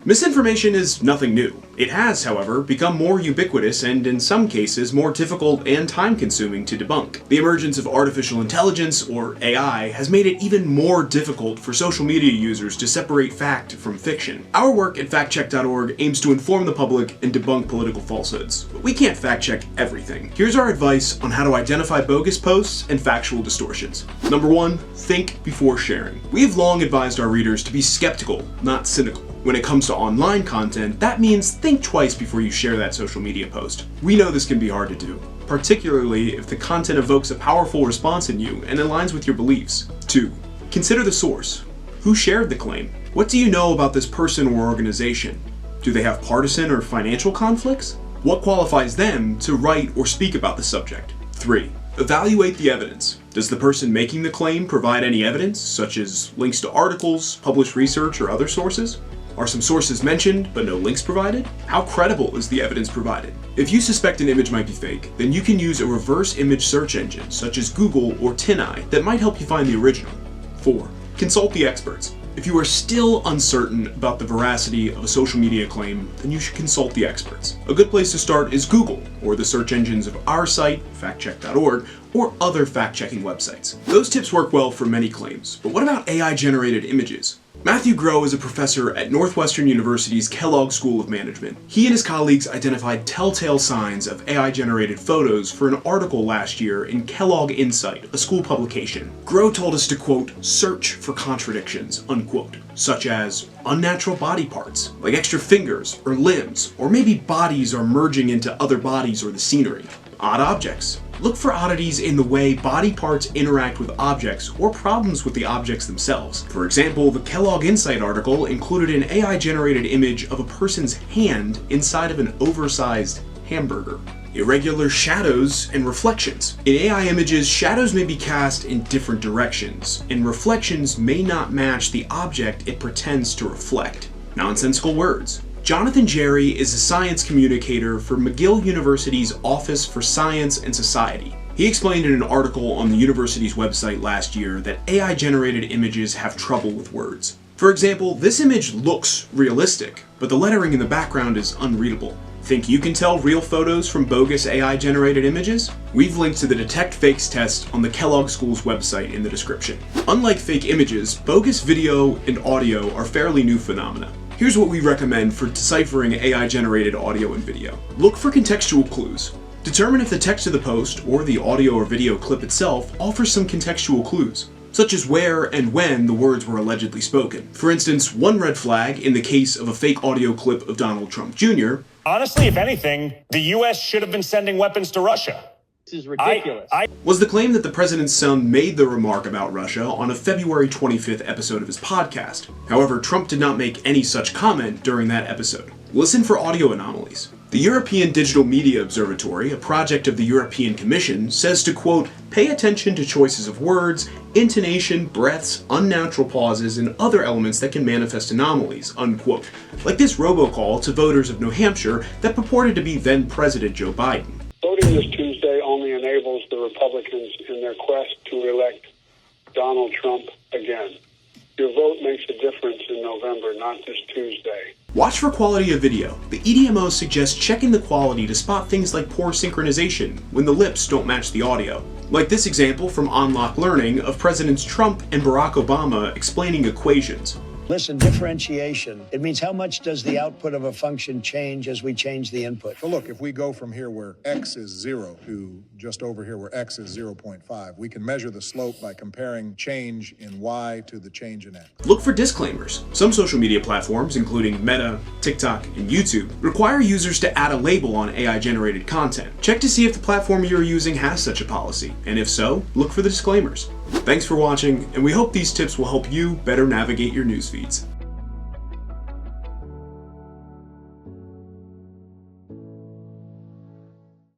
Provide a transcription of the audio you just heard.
Misinformation is nothing new. It has, however, become more ubiquitous and, in some cases, more difficult and time-consuming to debunk. The emergence of artificial intelligence, or AI, has made it even more difficult for social media users to separate fact from fiction. Our work at factcheck.org aims to inform the public and debunk political falsehoods, but we can't fact-check everything. Here's our advice on how to identify bogus posts and factual distortions. Number 1, think before sharing. We have long advised our readers to be skeptical, not cynical. When it comes to online content, that means think twice before you share that social media post. We know this can be hard to do, particularly if the content evokes a powerful response in you and aligns with your beliefs. 2. Consider the source. Who shared the claim? What do you know about this person or organization? Do they have partisan or financial conflicts? What qualifies them to write or speak about the subject? 3. Evaluate the evidence. Does the person making the claim provide any evidence, such as links to articles, published research, or other sources? Are some sources mentioned, but no links provided? How credible is the evidence provided? If you suspect an image might be fake, then you can use a reverse image search engine, such as Google or TinEye, that might help you find the original. 4. Consult the experts. If you are still uncertain about the veracity of a social media claim, then you should consult the experts. A good place to start is Google, or the search engines of our site, factcheck.org, or other fact-checking websites. Those tips work well for many claims, but what about AI-generated images? Matthew Groh is a professor at Northwestern University's Kellogg School of Management. He and his colleagues identified telltale signs of AI-generated photos for an article last year in Kellogg Insight, a school publication. Groh told us to, quote, search for contradictions, unquote, such as unnatural body parts, like extra fingers or limbs, or maybe bodies are merging into other bodies or the scenery. Odd objects. Look for oddities in the way body parts interact with objects or problems with the objects themselves. For example, the Kellogg Insight article included an AI-generated image of a person's hand inside of an oversized hamburger. Irregular shadows and reflections. In AI images, shadows may be cast in different directions, and reflections may not match the object it pretends to reflect. Nonsensical words. Jonathan Jerry is a science communicator for McGill University's Office for Science and Society. He explained in an article on the university's website last year that AI-generated images have trouble with words. For example, this image looks realistic, but the lettering in the background is unreadable. Think you can tell real photos from bogus AI-generated images? We've linked to the Detect Fakes test on the Kellogg School's website in the description. Unlike fake images, bogus video and audio are fairly new phenomena. Here's what we recommend for deciphering AI-generated audio and video. Look for contextual clues. Determine if the text of the post, or the audio or video clip itself, offers some contextual clues, such as where and when the words were allegedly spoken. For instance, one red flag in the case of a fake audio clip of Donald Trump Jr. Honestly, if anything, the U.S. should have been sending weapons to Russia. This is ridiculous. Was the claim that the president's son made the remark about Russia on a February 25th episode of his podcast. However, Trump did not make any such comment during that episode. Listen for audio anomalies. The European Digital Media Observatory, a project of the European Commission, says to, quote, pay attention to choices of words, intonation, breaths, unnatural pauses, and other elements that can manifest anomalies, unquote. Like this robocall to voters of New Hampshire that purported to be then-President Joe Biden. Voting this Tuesday only enables the Republicans in their quest to elect Donald Trump again. Your vote makes a difference in November, not this Tuesday. Watch for quality of video. The EDMO suggests checking the quality to spot things like poor synchronization when the lips don't match the audio. Like this example from Unlock Learning of Presidents Trump and Barack Obama explaining equations. Listen, differentiation. It means how much does the output of a function change as we change the input? So look, if we go from here where x is 0 to just over here where x is 0.5, we can measure the slope by comparing change in y to the change in x. Look for disclaimers. Some social media platforms, including Meta, TikTok, and YouTube, require users to add a label on AI-generated content. Check to see if the platform you're using has such a policy, and if so, look for the disclaimers. Thanks for watching, and we hope these tips will help you better navigate your news feeds.